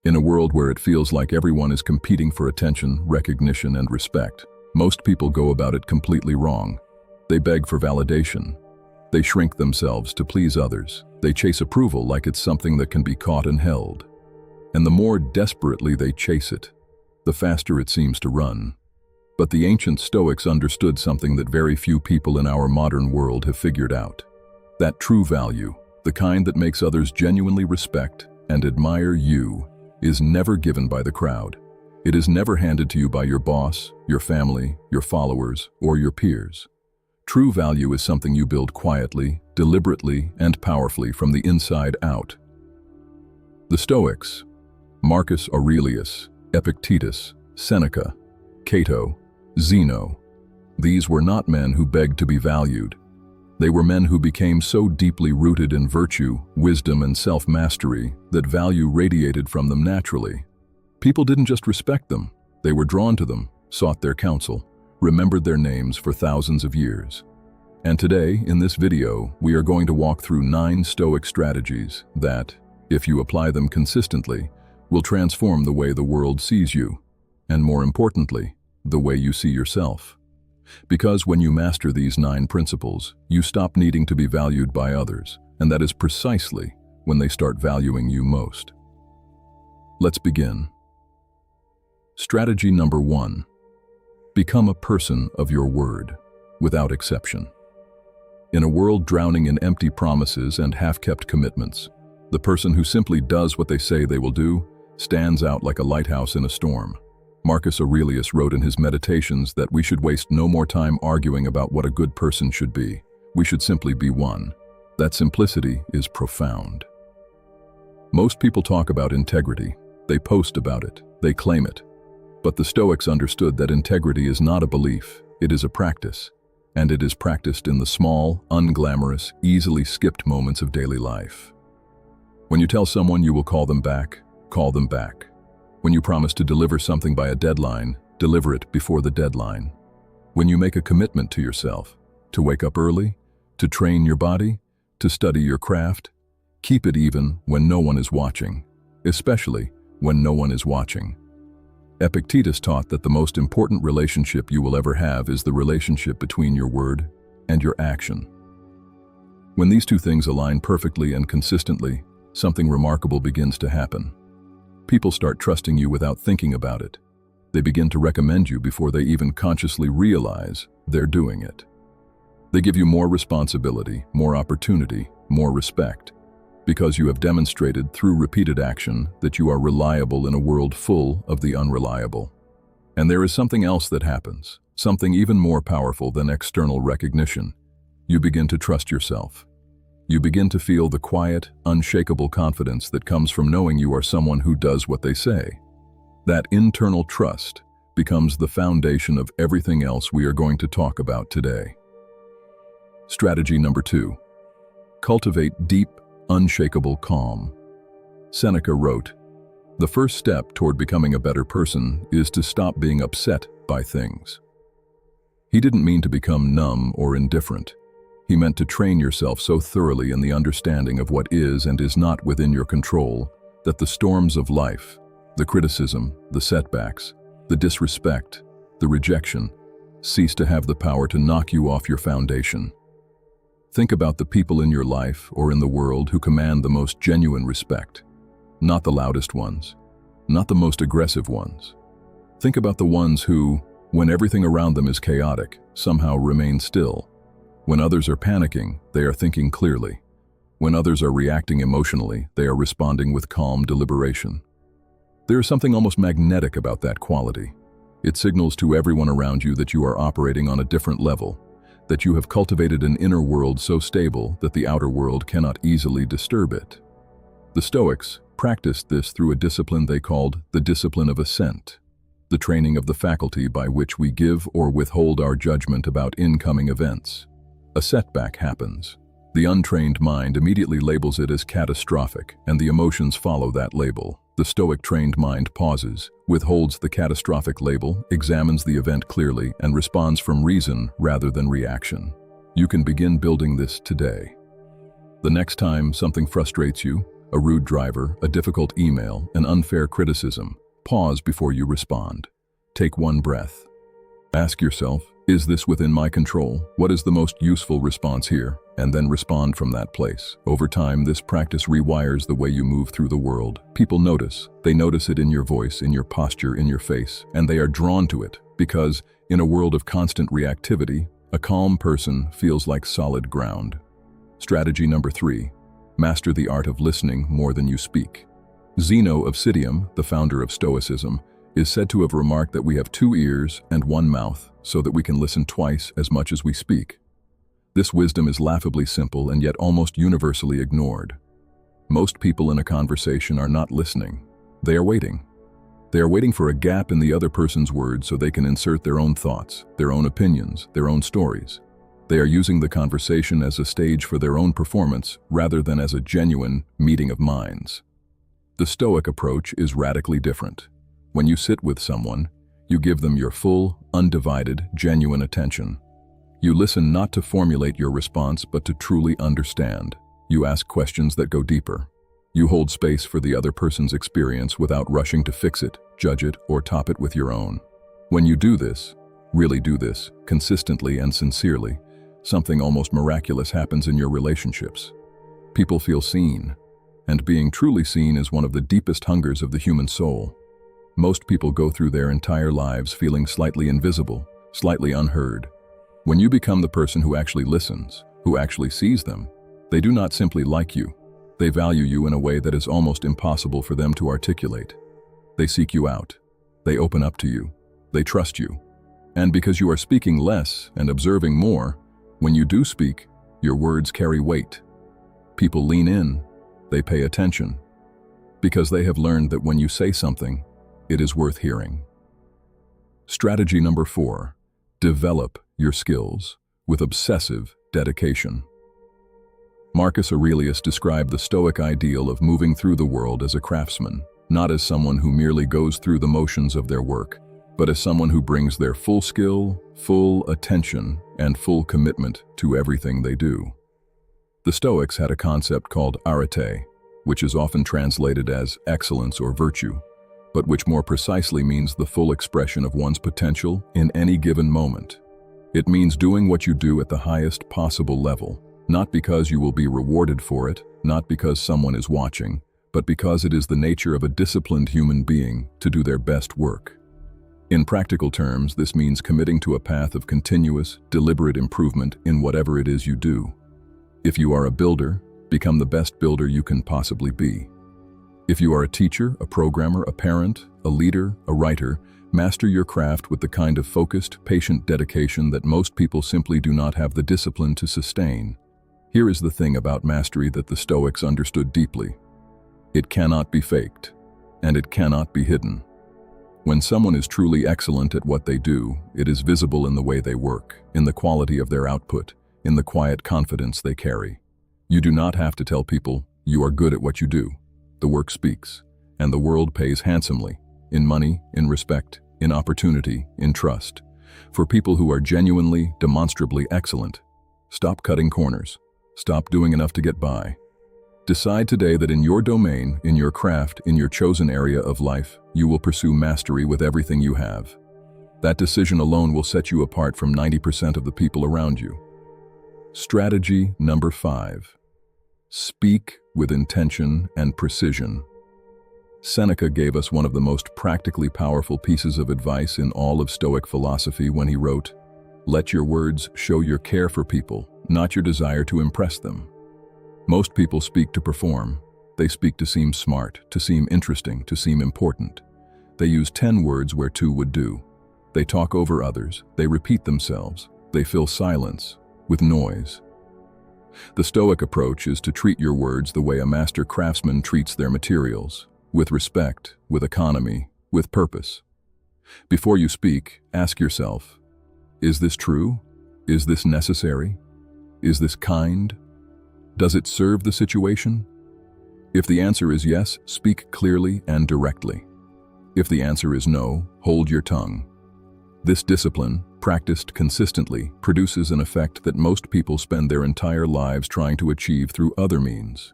In a world where it feels like everyone is competing for attention, recognition, and respect, most people go about it completely wrong. They beg for validation. They shrink themselves to please others. They chase approval like it's something that can be caught and held. And the more desperately they chase it, the faster it seems to run. But the ancient Stoics understood something that very few people in our modern world have figured out. That true value, the kind that makes others genuinely respect and admire you, is never given by the crowd. It is never handed to you by your boss, your family, your followers, or your peers. True value is something you build quietly, deliberately, and powerfully from the inside out. The Stoics, Marcus Aurelius, Epictetus, Seneca, Cato, Zeno, these were not men who begged to be valued. They were men who became so deeply rooted in virtue, wisdom, and self-mastery that value radiated from them naturally. People didn't just respect them, they were drawn to them, sought their counsel, remembered their names for thousands of years. And today, in this video, we are going to walk through 9 Stoic strategies that, if you apply them consistently, will transform the way the world sees you, and more importantly, the way you see yourself. Because when you master these 9 principles, you stop needing to be valued by others, and that is precisely when they start valuing you most. Let's begin. Strategy number 1. Become a person of your word, without exception. In a world drowning in empty promises and half-kept commitments, the person who simply does what they say they will do stands out like a lighthouse in a storm. Marcus Aurelius wrote in his Meditations that we should waste no more time arguing about what a good person should be. We should simply be one. That simplicity is profound. Most people talk about integrity. They post about it. They claim it. But the Stoics understood that integrity is not a belief, it is a practice. And it is practiced in the small, unglamorous, easily skipped moments of daily life. When you tell someone you will call them back, call them back. When you promise to deliver something by a deadline, deliver it before the deadline. When you make a commitment to yourself, to wake up early, to train your body, to study your craft, keep it even when no one is watching, especially when no one is watching. Epictetus taught that the most important relationship you will ever have is the relationship between your word and your action. When these two things align perfectly and consistently, something remarkable begins to happen. People start trusting you without thinking about it. They begin to recommend you before they even consciously realize they're doing it. They give you more responsibility, more opportunity, more respect, because you have demonstrated through repeated action that you are reliable in a world full of the unreliable. And there is something else that happens, something even more powerful than external recognition. You begin to trust yourself. You begin to feel the quiet, unshakable confidence that comes from knowing you are someone who does what they say. That internal trust becomes the foundation of everything else we are going to talk about today. Strategy number 2. Cultivate deep, unshakable calm. Seneca wrote, "The first step toward becoming a better person is to stop being upset by things." He didn't mean to become numb or indifferent. He meant to train yourself so thoroughly in the understanding of what is and is not within your control that the storms of life, the criticism, the setbacks, the disrespect, the rejection, cease to have the power to knock you off your foundation. Think about the people in your life or in the world who command the most genuine respect. Not the loudest ones, not the most aggressive ones. Think about the ones who, when everything around them is chaotic, somehow remain still. When others are panicking, they are thinking clearly. When others are reacting emotionally, they are responding with calm deliberation. There is something almost magnetic about that quality. It signals to everyone around you that you are operating on a different level, that you have cultivated an inner world so stable that the outer world cannot easily disturb it. The Stoics practiced this through a discipline they called the discipline of assent, the training of the faculty by which we give or withhold our judgment about incoming events. A setback happens. The untrained mind immediately labels it as catastrophic, and the emotions follow that label. The Stoic trained mind pauses, withholds the catastrophic label, examines the event clearly, and responds from reason rather than reaction. You can begin building this today. The next time something frustrates you, a rude driver, a difficult email, an unfair criticism. Pause before you respond. Take one breath. Ask yourself, is this within my control? What is the most useful response here? And then respond from that place. Over time, this practice rewires the way you move through the world. People notice. They notice it in your voice, in your posture, in your face, and they are drawn to it because, in a world of constant reactivity, a calm person feels like solid ground. Strategy number 3. Master the art of listening more than you speak. Zeno of Citium, the founder of Stoicism, is said to have remarked that we have 2 ears and 1 mouth so that we can listen twice as much as we speak. This wisdom is laughably simple and yet almost universally ignored. Most people in a conversation are not listening. They are waiting. They are waiting for a gap in the other person's words so they can insert their own thoughts, their own opinions, their own stories. They are using the conversation as a stage for their own performance rather than as a genuine meeting of minds. The Stoic approach is radically different. When you sit with someone, you give them your full, undivided, genuine attention. You listen not to formulate your response, but to truly understand. You ask questions that go deeper. You hold space for the other person's experience without rushing to fix it, judge it, or top it with your own. When you do this, really do this, consistently and sincerely, something almost miraculous happens in your relationships. People feel seen, and being truly seen is one of the deepest hungers of the human soul. Most people go through their entire lives feeling slightly invisible, slightly unheard. When you become the person who actually listens, who actually sees them, they do not simply like you. They value you in a way that is almost impossible for them to articulate. They seek you out. They open up to you. They trust you. And because you are speaking less and observing more, when you do speak, your words carry weight. People lean in. They pay attention. Because they have learned that when you say something, it is worth hearing. Strategy number 4. Develop your skills with obsessive dedication. Marcus Aurelius described the Stoic ideal of moving through the world as a craftsman, not as someone who merely goes through the motions of their work, but as someone who brings their full skill, full attention, and full commitment to everything they do. The Stoics had a concept called arete, which is often translated as excellence or virtue, but which more precisely means the full expression of one's potential in any given moment. It means doing what you do at the highest possible level, not because you will be rewarded for it, not because someone is watching, but because it is the nature of a disciplined human being to do their best work. In practical terms, this means committing to a path of continuous, deliberate improvement in whatever it is you do. If you are a builder, become the best builder you can possibly be. If you are a teacher, a programmer, a parent, a leader, a writer, master your craft with the kind of focused, patient dedication that most people simply do not have the discipline to sustain. Here is the thing about mastery that the Stoics understood deeply. It cannot be faked, and it cannot be hidden. When someone is truly excellent at what they do, it is visible in the way they work, in the quality of their output, in the quiet confidence they carry. You do not have to tell people, you are good at what you do. The work speaks, and the world pays handsomely, in money, in respect, in opportunity, in trust. For people who are genuinely, demonstrably excellent, stop cutting corners. Stop doing enough to get by. Decide today that in your domain, in your craft, in your chosen area of life, you will pursue mastery with everything you have. That decision alone will set you apart from 90% of the people around you. Strategy number 5. Speak with intention and precision. Seneca gave us one of the most practically powerful pieces of advice in all of Stoic philosophy when he wrote, "Let your words show your care for people, not your desire to impress them." Most people speak to perform. They speak to seem smart, to seem interesting, to seem important. They use 10 words where 2 would do. They talk over others. They repeat themselves. They fill silence with noise. The Stoic approach is to treat your words the way a master craftsman treats their materials, with respect, with economy, with purpose. Before you speak, ask yourself, is this true? Is this necessary? Is this kind? Does it serve the situation? If the answer is yes, speak clearly and directly. If the answer is no, hold your tongue. This discipline, practiced consistently, produces an effect that most people spend their entire lives trying to achieve through other means.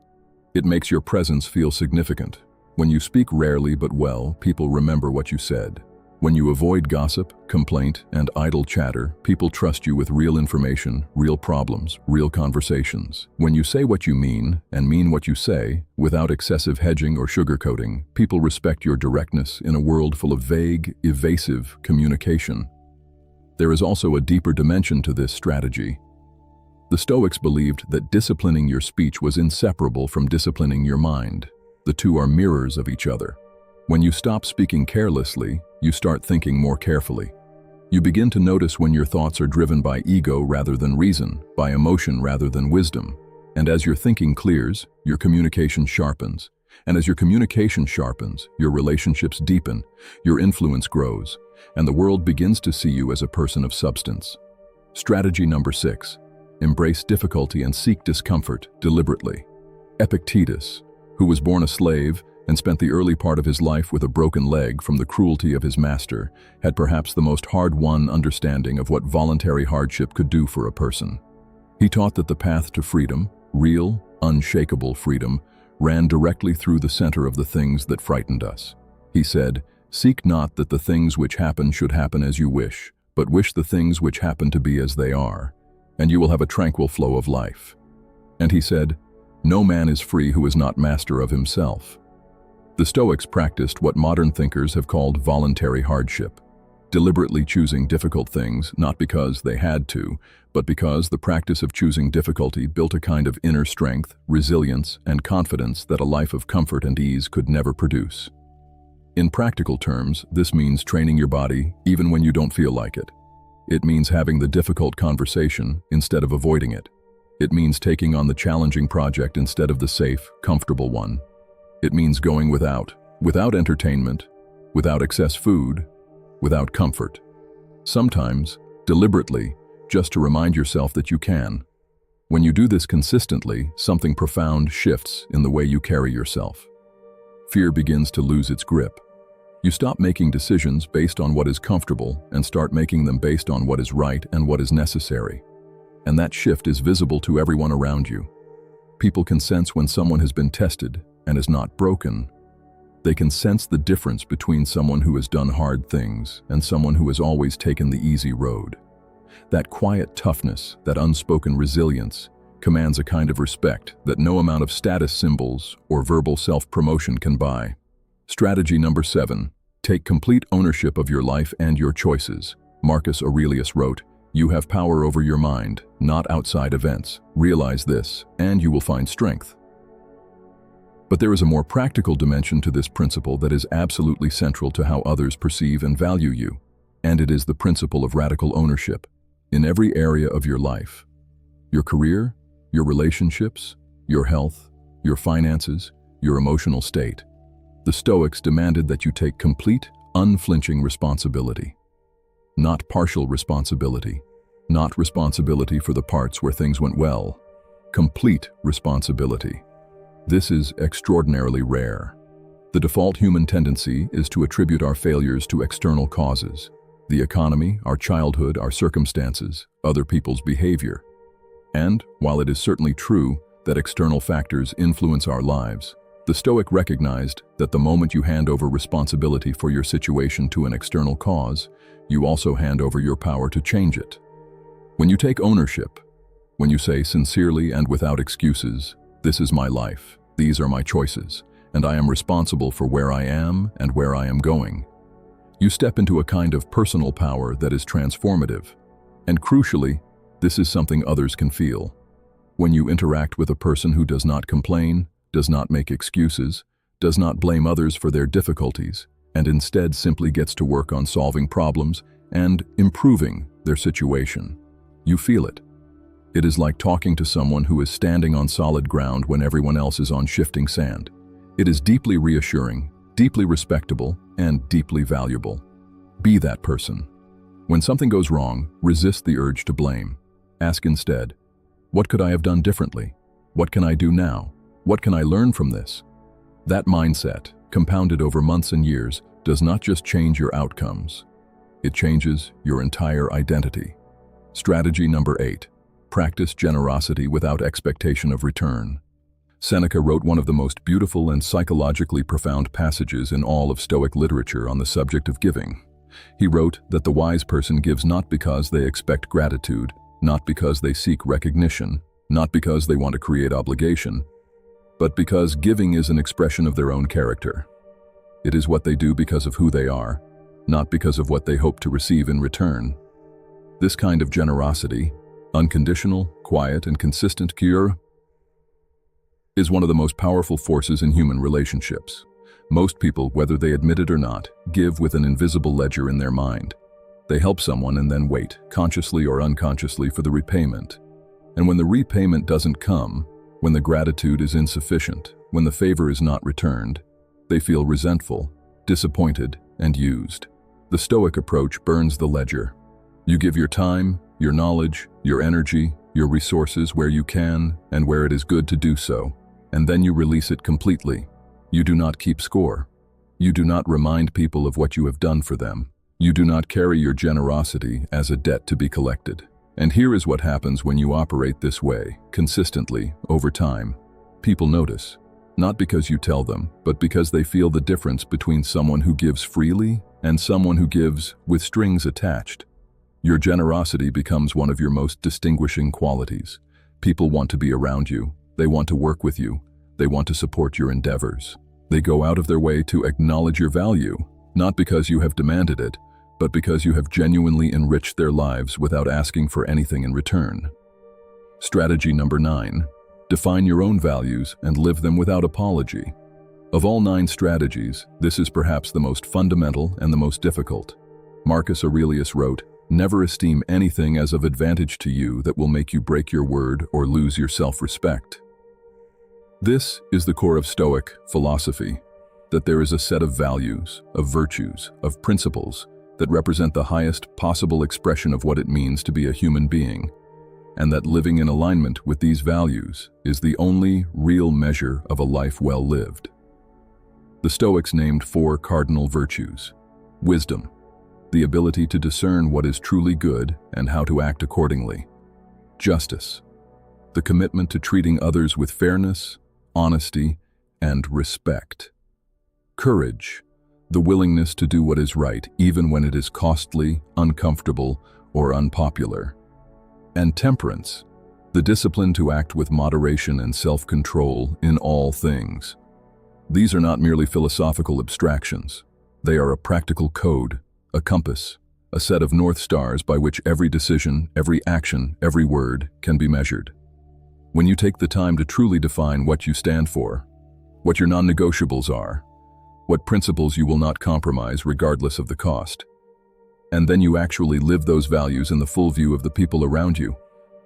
It makes your presence feel significant. When you speak rarely but well, people remember what you said. When you avoid gossip, complaint, and idle chatter, people trust you with real information, real problems, real conversations. When you say what you mean and mean what you say, without excessive hedging or sugarcoating, people respect your directness in a world full of vague, evasive communication. There is also a deeper dimension to this strategy. The Stoics believed that disciplining your speech was inseparable from disciplining your mind. The two are mirrors of each other. When you stop speaking carelessly, you start thinking more carefully. You begin to notice when your thoughts are driven by ego rather than reason, by emotion rather than wisdom. And as your thinking clears, your communication sharpens. And as your communication sharpens, your relationships deepen, your influence grows, and the world begins to see you as a person of substance. Strategy number 6. Embrace difficulty and seek discomfort deliberately. Epictetus, who was born a slave and spent the early part of his life with a broken leg from the cruelty of his master, had perhaps the most hard-won understanding of what voluntary hardship could do for a person. He taught that the path to freedom, real, unshakable freedom, ran directly through the center of the things that frightened us. He said, "Seek not that the things which happen should happen as you wish, but wish the things which happen to be as they are, and you will have a tranquil flow of life." And he said, "No man is free who is not master of himself." The Stoics practiced what modern thinkers have called voluntary hardship, deliberately choosing difficult things not because they had to, but because the practice of choosing difficulty built a kind of inner strength, resilience, and confidence that a life of comfort and ease could never produce. In practical terms, this means training your body even when you don't feel like it. It means having the difficult conversation instead of avoiding it. It means taking on the challenging project instead of the safe, comfortable one. It means going without entertainment, without excess food, without comfort. Sometimes, deliberately, just to remind yourself that you can. When you do this consistently, something profound shifts in the way you carry yourself. Fear begins to lose its grip. You stop making decisions based on what is comfortable and start making them based on what is right and what is necessary. And that shift is visible to everyone around you. People can sense when someone has been tested and is not broken. They can sense the difference between someone who has done hard things and someone who has always taken the easy road. That quiet toughness, that unspoken resilience, commands a kind of respect that no amount of status symbols or verbal self-promotion can buy. Strategy number 7. Take complete ownership of your life and your choices. Marcus Aurelius wrote, "You have power over your mind, not outside events. Realize this, and you will find strength." But there is a more practical dimension to this principle that is absolutely central to how others perceive and value you, and it is the principle of radical ownership in every area of your life. Your career, your relationships, your health, your finances, your emotional state. The Stoics demanded that you take complete, unflinching responsibility. Not partial responsibility, not responsibility for the parts where things went well. Complete responsibility. This is extraordinarily rare. The default human tendency is to attribute our failures to external causes: the economy, our childhood, our circumstances, other people's behavior. And, while it is certainly true that external factors influence our lives, the Stoic recognized that the moment you hand over responsibility for your situation to an external cause, you also hand over your power to change it. When you take ownership, when you say sincerely and without excuses, "This is my life, these are my choices, and I am responsible for where I am and where I am going," you step into a kind of personal power that is transformative. And crucially, this is something others can feel. When you interact with a person who does not complain, does not make excuses, does not blame others for their difficulties, and instead simply gets to work on solving problems and improving their situation, you feel it. It is like talking to someone who is standing on solid ground when everyone else is on shifting sand. It is deeply reassuring, deeply respectable, and deeply valuable. Be that person. When something goes wrong, resist the urge to blame. Ask instead, "What could I have done differently? What can I do now? What can I learn from this?" That mindset, compounded over months and years, does not just change your outcomes. It changes your entire identity. Strategy number 8. Practice generosity without expectation of return. Seneca wrote one of the most beautiful and psychologically profound passages in all of Stoic literature on the subject of giving. He wrote that the wise person gives not because they expect gratitude, not because they seek recognition, not because they want to create obligation, but because giving is an expression of their own character. It is what they do because of who they are, not because of what they hope to receive in return. This kind of generosity, unconditional, quiet, and consistent cure, is one of the most powerful forces in human relationships. Most people, whether they admit it or not, give with an invisible ledger in their mind. They help someone and then wait, consciously or unconsciously, for the repayment. And when the repayment doesn't come, when the gratitude is insufficient, when the favor is not returned, they feel resentful, disappointed, and used. The Stoic approach burns the ledger. You give your time, your knowledge, your energy, your resources where you can and where it is good to do so, and then you release it completely. You do not keep score. You do not remind people of what you have done for them. You do not carry your generosity as a debt to be collected. And here is what happens when you operate this way, consistently, over time. People notice, not because you tell them, but because they feel the difference between someone who gives freely and someone who gives with strings attached. Your generosity becomes one of your most distinguishing qualities. People want to be around you. They want to work with you. They want to support your endeavors. They go out of their way to acknowledge your value, not because you have demanded it, but because you have genuinely enriched their lives without asking for anything in return. Strategy number 9. Define your own values and live them without apology. Of all 9 strategies, this is perhaps the most fundamental and the most difficult. Marcus Aurelius wrote, "Never esteem anything as of advantage to you that will make you break your word or lose your self-respect." This is the core of Stoic philosophy, that there is a set of values, of virtues, of principles that represent the highest possible expression of what it means to be a human being, and that living in alignment with these values is the only real measure of a life well lived. The Stoics named 4 cardinal virtues: wisdom, the ability to discern what is truly good and how to act accordingly; justice, the commitment to treating others with fairness, honesty, and respect; courage, the willingness to do what is right even when it is costly, uncomfortable, or unpopular; and temperance, the discipline to act with moderation and self-control in all things. These are not merely philosophical abstractions. They are a practical code, a compass, a set of north stars by which every decision, every action, every word can be measured. When you take the time to truly define what you stand for, what your non-negotiables are, what principles you will not compromise regardless of the cost, and then you actually live those values in the full view of the people around you,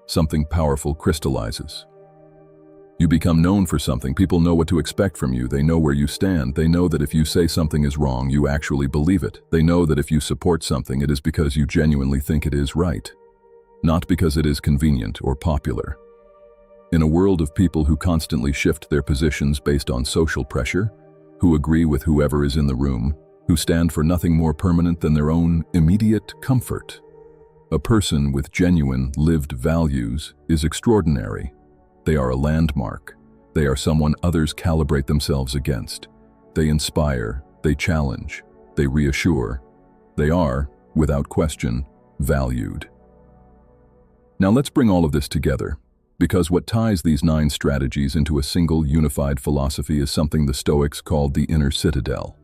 something powerful crystallizes. You become known for something. People know what to expect from you. They know where you stand. They know that if you say something is wrong, you actually believe it. They know that if you support something, it is because you genuinely think it is right, not because it is convenient or popular. In a world of people who constantly shift their positions based on social pressure, who agree with whoever is in the room, who stand for nothing more permanent than their own immediate comfort, a person with genuine lived values is extraordinary. They are a landmark. They are someone others calibrate themselves against. They inspire, they challenge, they reassure. They are, without question, valued. Now let's bring all of this together, because what ties these 9 strategies into a single unified philosophy is something the Stoics called the inner citadel.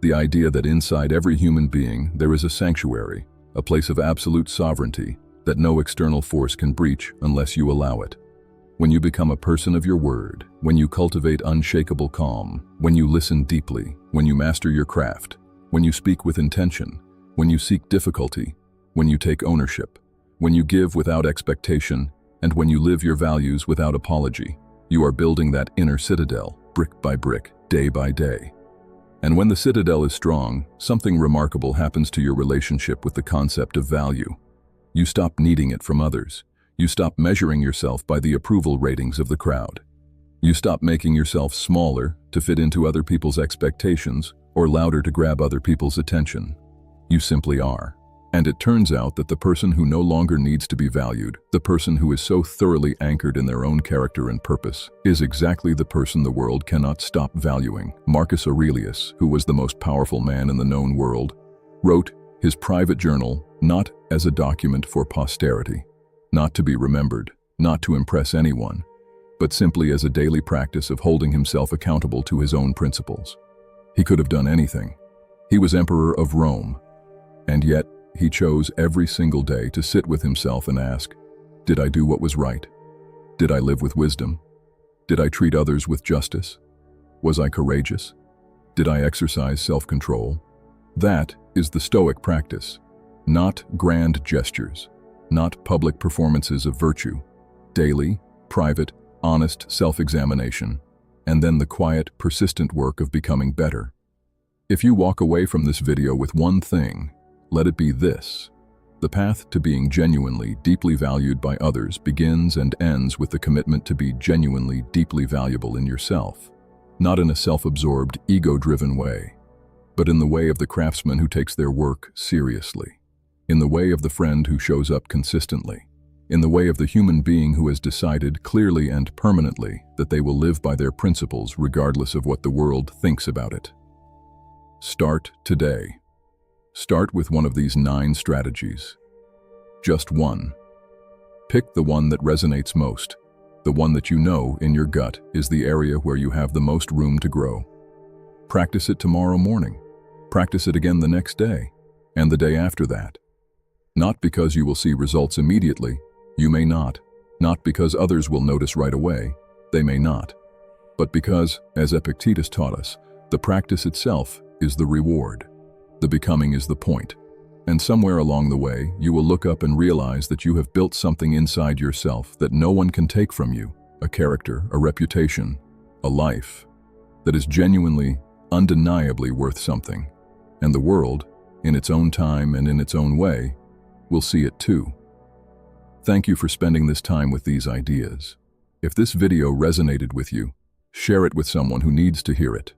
The idea that inside every human being there is a sanctuary, a place of absolute sovereignty that no external force can breach unless you allow it. When you become a person of your word, when you cultivate unshakable calm, when you listen deeply, when you master your craft, when you speak with intention, when you seek difficulty, when you take ownership, when you give without expectation, and when you live your values without apology, you are building that inner citadel, brick by brick, day by day. And when the citadel is strong, something remarkable happens to your relationship with the concept of value. You stop needing it from others. You stop measuring yourself by the approval ratings of the crowd. You stop making yourself smaller to fit into other people's expectations or louder to grab other people's attention. You simply are. And it turns out that the person who no longer needs to be valued, the person who is so thoroughly anchored in their own character and purpose, is exactly the person the world cannot stop valuing. Marcus Aurelius, who was the most powerful man in the known world, wrote his private journal not as a document for posterity, not to be remembered, not to impress anyone, but simply as a daily practice of holding himself accountable to his own principles. He could have done anything. He was emperor of Rome, and yet he chose every single day to sit with himself and ask, did I do what was right? Did I live with wisdom? Did I treat others with justice? Was I courageous? Did I exercise self-control? That is the Stoic practice, not grand gestures, not public performances of virtue, daily, private, honest self-examination, and then the quiet, persistent work of becoming better. If you walk away from this video with one thing, let it be this: the path to being genuinely, deeply valued by others begins and ends with the commitment to be genuinely, deeply valuable in yourself, not in a self-absorbed, ego-driven way, but in the way of the craftsman who takes their work seriously, in the way of the friend who shows up consistently, in the way of the human being who has decided clearly and permanently that they will live by their principles regardless of what the world thinks about it. Start today. Start with one of these 9 strategies. Just one. Pick the one that resonates most, the one that you know in your gut is the area where you have the most room to grow. Practice it tomorrow morning. Practice it again the next day, and the day after that. Not because you will see results immediately, you may not. Not because others will notice right away, they may not. But because, as Epictetus taught us, the practice itself is the reward. The becoming is the point. And somewhere along the way, you will look up and realize that you have built something inside yourself that no one can take from you, a character, a reputation, a life, that is genuinely, undeniably worth something. And the world, in its own time and in its own way, will see it too. Thank you for spending this time with these ideas. If this video resonated with you, share it with someone who needs to hear it.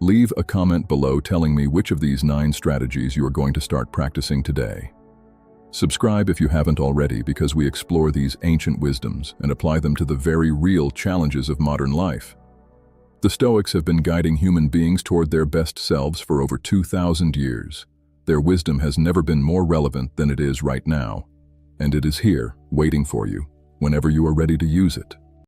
Leave a comment below telling me which of these 9 strategies you are going to start practicing today. Subscribe if you haven't already, because we explore these ancient wisdoms and apply them to the very real challenges of modern life. The Stoics have been guiding human beings toward their best selves for over 2,000 years. Their wisdom has never been more relevant than it is right now, and it is here, waiting for you, whenever you are ready to use it.